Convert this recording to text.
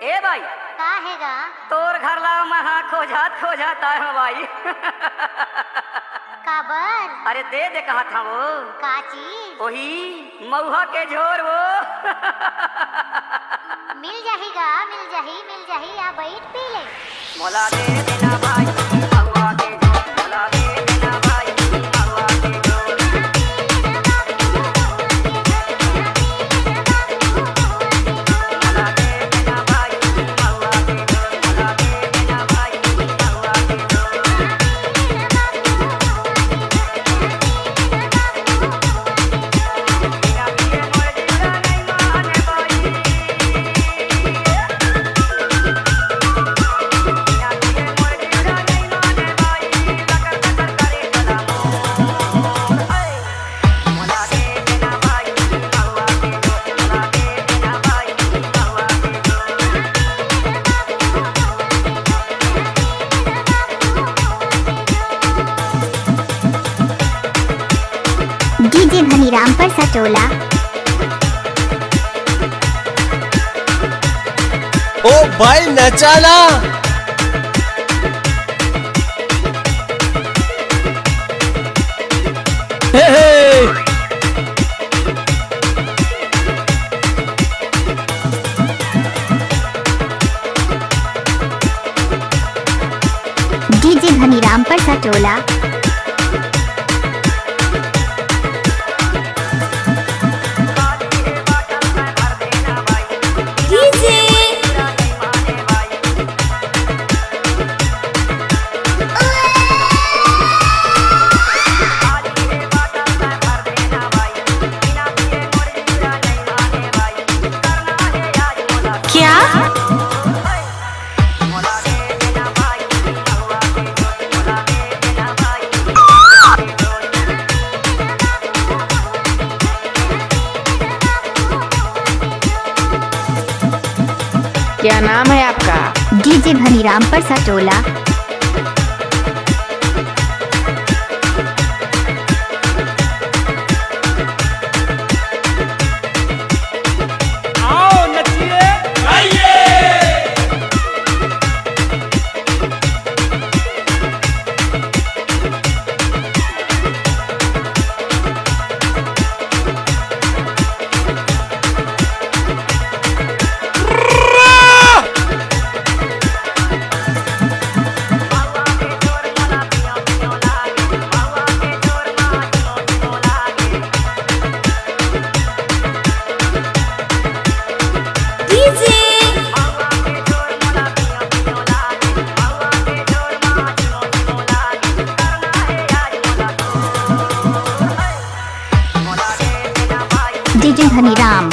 ए भाई का हैगा? तोर घर ला महा खोजात है भाई। काबर? अरे दे कहा था वो का चीज? वही मऊहा के झोर वो। मिल जाही आ बैठ पी ले। मोला दे देना भाई मऊहा के झोर, मोला दे देना भाई मऊहा के झोर। मोला दे देना भाई मऊहा के झोर, मोला दे देना भाई मऊहा के झोर। बिना पिए मोर जीवा नहीं माने भाई। बिना पिए मोर जीवा नहीं माने भाई। लकर लकर करे कदम हाय। मोला दे देना भाई मऊहा के झोर, मोला दे देना भाई मऊहा के झोर। डीजे धनीराम पर सटोला। ओ भाई नचाना। हे हे। डीजे धनीराम पर सटोला। क्या? क्या नाम है आपका? डीजे धनीराम पर सटोला। आओ नचिए आइए। डीजे धनीराम।